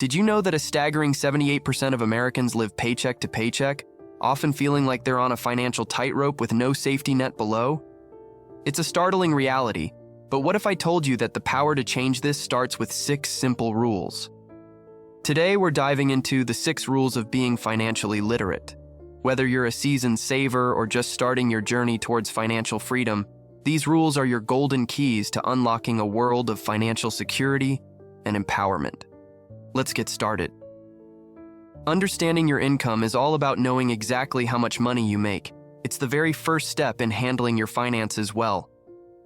Did you know that a staggering 78% of Americans live paycheck to paycheck, often feeling like they're on a financial tightrope with no safety net below? It's a startling reality, but what if I told you that the power to change this starts with 6 simple rules? Today, we're diving into the 6 rules of being financially literate. Whether you're a seasoned saver or just starting your journey towards financial freedom, these rules are your golden keys to unlocking a world of financial security and empowerment. Let's get started. Understanding your income is all about knowing exactly how much money you make. It's the very first step in handling your finances well.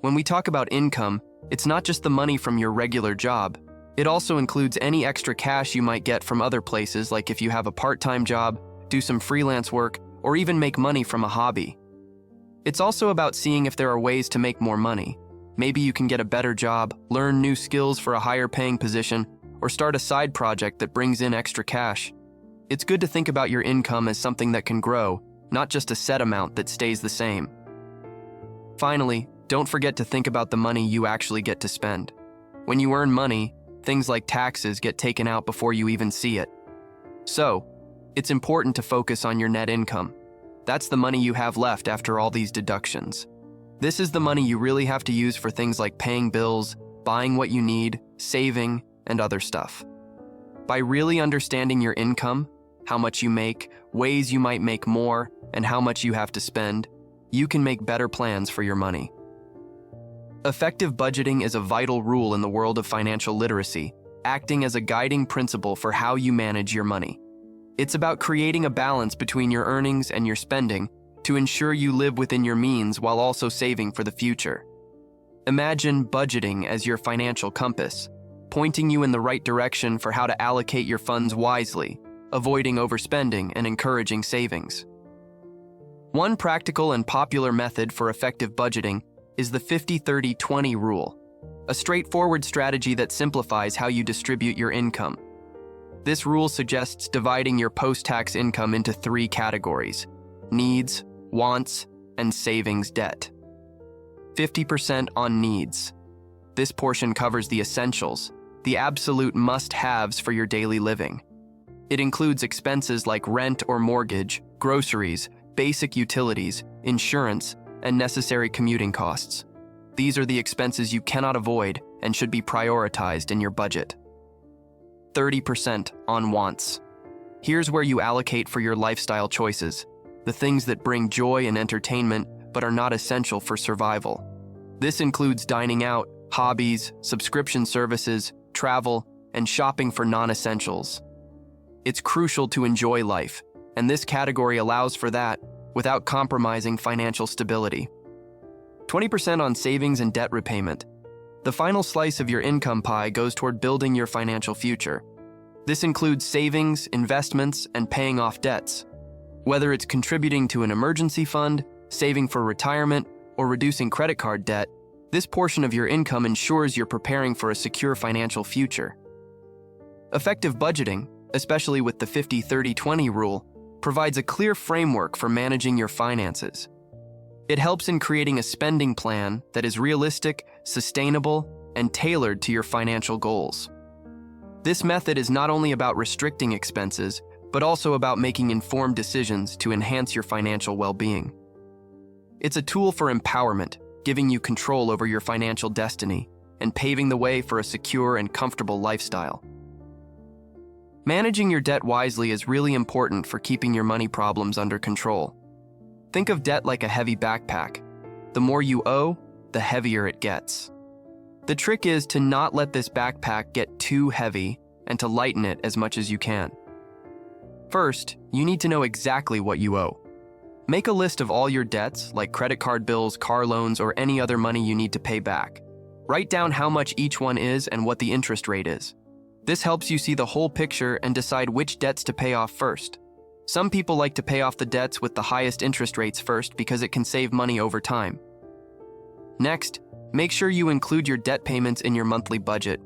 When we talk about income, it's not just the money from your regular job. It also includes any extra cash you might get from other places, like if you have a part-time job, do some freelance work, or even make money from a hobby. It's also about seeing if there are ways to make more money. Maybe you can get a better job, learn new skills for a higher paying position, or start a side project that brings in extra cash. It's good to think about your income as something that can grow, not just a set amount that stays the same. Finally, don't forget to think about the money you actually get to spend. When you earn money, things like taxes get taken out before you even see it. So, it's important to focus on your net income. That's the money you have left after all these deductions. This is the money you really have to use for things like paying bills, buying what you need, saving, and other stuff. By really understanding your income, how much you make, ways you might make more, and how much you have to spend, you can make better plans for your money. Effective budgeting is a vital rule in the world of financial literacy, acting as a guiding principle for how you manage your money. It's about creating a balance between your earnings and your spending to ensure you live within your means while also saving for the future. Imagine budgeting as your financial compass, pointing you in the right direction for how to allocate your funds wisely, avoiding overspending and encouraging savings. One practical and popular method for effective budgeting is the 50-30-20 rule, a straightforward strategy that simplifies how you distribute your income. This rule suggests dividing your post-tax income into 3 categories: needs, wants, and savings debt. 50% on needs. This portion covers the essentials, the absolute must-haves for your daily living. It includes expenses like rent or mortgage, groceries, basic utilities, insurance, and necessary commuting costs. These are the expenses you cannot avoid and should be prioritized in your budget. 30% on wants. Here's where you allocate for your lifestyle choices, the things that bring joy and entertainment but are not essential for survival. This includes dining out, hobbies, subscription services, travel, and shopping for non-essentials. It's crucial to enjoy life, and this category allows for that without compromising financial stability. 20% on savings and debt repayment. The final slice of your income pie goes toward building your financial future. This includes savings, investments, and paying off debts. Whether it's contributing to an emergency fund, saving for retirement, or reducing credit card debt, this portion of your income ensures you're preparing for a secure financial future. Effective budgeting, especially with the 50-30-20 rule, provides a clear framework for managing your finances. It helps in creating a spending plan that is realistic, sustainable, and tailored to your financial goals. This method is not only about restricting expenses, but also about making informed decisions to enhance your financial well-being. It's a tool for empowerment, giving you control over your financial destiny and paving the way for a secure and comfortable lifestyle. Managing your debt wisely is really important for keeping your money problems under control. Think of debt like a heavy backpack. The more you owe, the heavier it gets. The trick is to not let this backpack get too heavy and to lighten it as much as you can. First, you need to know exactly what you owe. Make a list of all your debts, like credit card bills, car loans, or any other money you need to pay back. Write down how much each one is and what the interest rate is. This helps you see the whole picture and decide which debts to pay off first. Some people like to pay off the debts with the highest interest rates first because it can save money over time. Next, make sure you include your debt payments in your monthly budget.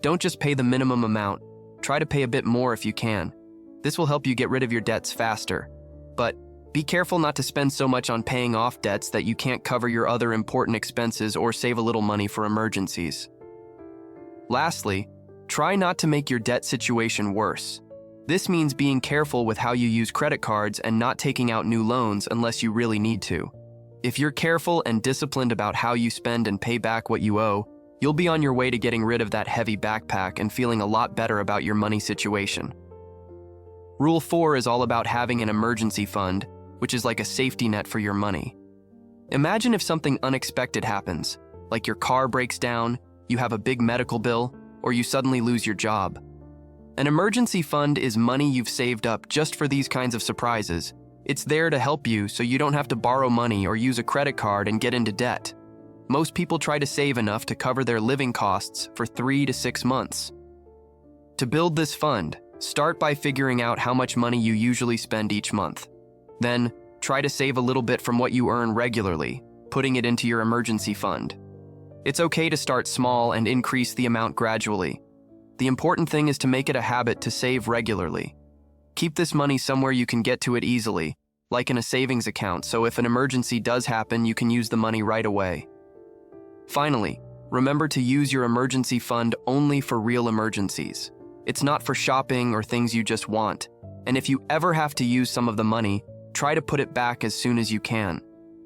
Don't just pay the minimum amount. Try to pay a bit more if you can. This will help you get rid of your debts faster. But be careful not to spend so much on paying off debts that you can't cover your other important expenses or save a little money for emergencies. Lastly, Try not to make your debt situation worse. This means being careful with how you use credit cards and not taking out new loans unless you really need to. If you're careful and disciplined about how you spend and pay back what you owe, you'll be on your way to getting rid of that heavy backpack and feeling a lot better about your money situation. Rule 4 is all about having an emergency fund, which is like a safety net for your money. Imagine if something unexpected happens, like your car breaks down, you have a big medical bill, or you suddenly lose your job. An emergency fund is money you've saved up just for these kinds of surprises. It's there to help you so you don't have to borrow money or use a credit card and get into debt. Most people try to save enough to cover their living costs for 3 to 6 months. To build this fund, start by figuring out how much money you usually spend each month. Then, try to save a little bit from what you earn regularly, putting it into your emergency fund. It's okay to start small and increase the amount gradually. The important thing is to make it a habit to save regularly. Keep this money somewhere you can get to it easily, like in a savings account, so if an emergency does happen, you can use the money right away. Finally, remember to use your emergency fund only for real emergencies. It's not for shopping or things you just want, and if you ever have to use some of the money, try to put it back as soon as you can.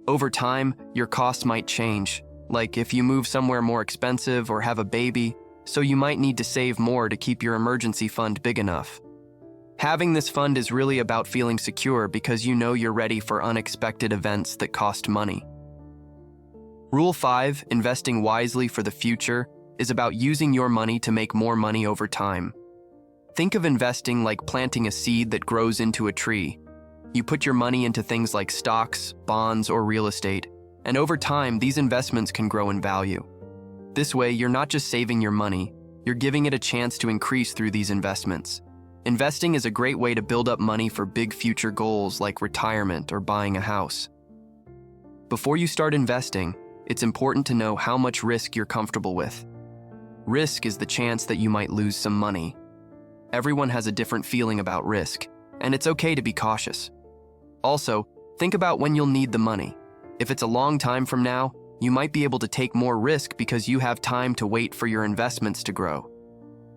Over time, your costs might change, like if you move somewhere more expensive or have a baby, so you might need to save more to keep your emergency fund big enough. Having this fund is really about feeling secure because you know you're ready for unexpected events that cost money. Rule 5, investing wisely for the future, is about using your money to make more money over time. Think of investing like planting a seed that grows into a tree. You put your money into things like stocks, bonds, or real estate, and over time, these investments can grow in value. This way, you're not just saving your money, you're giving it a chance to increase through these investments. Investing is a great way to build up money for big future goals like retirement or buying a house. Before you start investing, it's important to know how much risk you're comfortable with. Risk is the chance that you might lose some money. Everyone has a different feeling about risk, and it's okay to be cautious. Also, think about when you'll need the money. If it's a long time from now, you might be able to take more risk because you have time to wait for your investments to grow.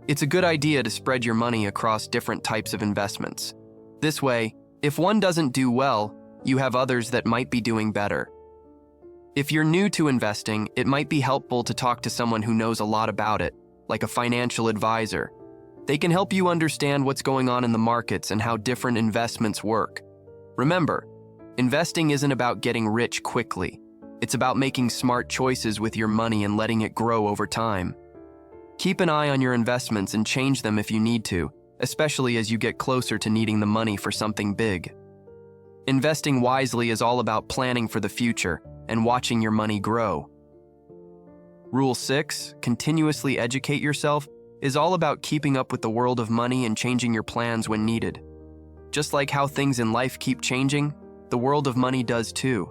It's a good idea to spread your money across different types of investments. This way, if one doesn't do well, you have others that might be doing better. If you're new to investing, it might be helpful to talk to someone who knows a lot about it, like a financial advisor. They can help you understand what's going on in the markets and how different investments work. Remember, investing isn't about getting rich quickly. It's about making smart choices with your money and letting it grow over time. Keep an eye on your investments and change them if you need to, especially as you get closer to needing the money for something big. Investing wisely is all about planning for the future and watching your money grow. Rule 6, continuously educate yourself, is all about keeping up with the world of money and changing your plans when needed. Just like how things in life keep changing, the world of money does too.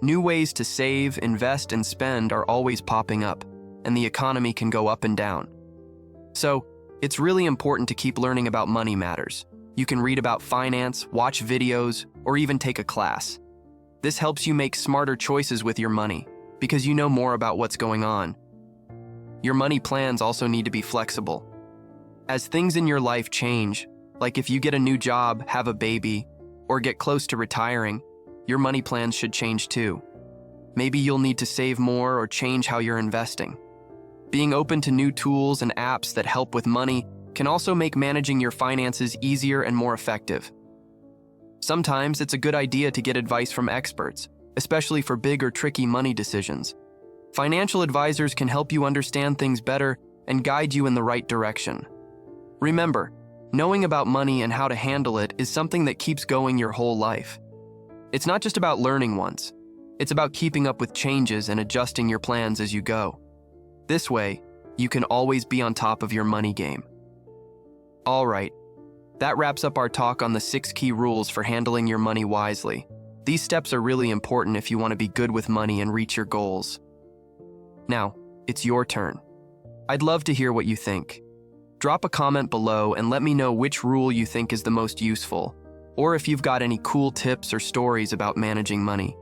New ways to save, invest, and spend are always popping up, and the economy can go up and down. So, it's really important to keep learning about money matters. You can read about finance, watch videos, or even take a class. This helps you make smarter choices with your money, because you know more about what's going on. Your money plans also need to be flexible. As things in your life change, like if you get a new job, have a baby, or get close to retiring, your money plans should change too. Maybe you'll need to save more or change how you're investing. Being open to new tools and apps that help with money can also make managing your finances easier and more effective. Sometimes it's a good idea to get advice from experts, especially for big or tricky money decisions. Financial advisors can help you understand things better and guide you in the right direction. Remember, knowing about money and how to handle it is something that keeps going your whole life. It's not just about learning once. It's about keeping up with changes and adjusting your plans as you go. This way, you can always be on top of your money game. All right, that wraps up our talk on the 6 key rules for handling your money wisely. These steps are really important if you want to be good with money and reach your goals. Now, it's your turn. I'd love to hear what you think. Drop a comment below and let me know which rule you think is the most useful, or if you've got any cool tips or stories about managing money.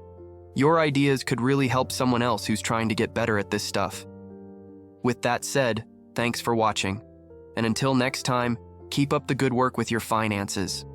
Your ideas could really help someone else who's trying to get better at this stuff. With that said, thanks for watching. And until next time, keep up the good work with your finances.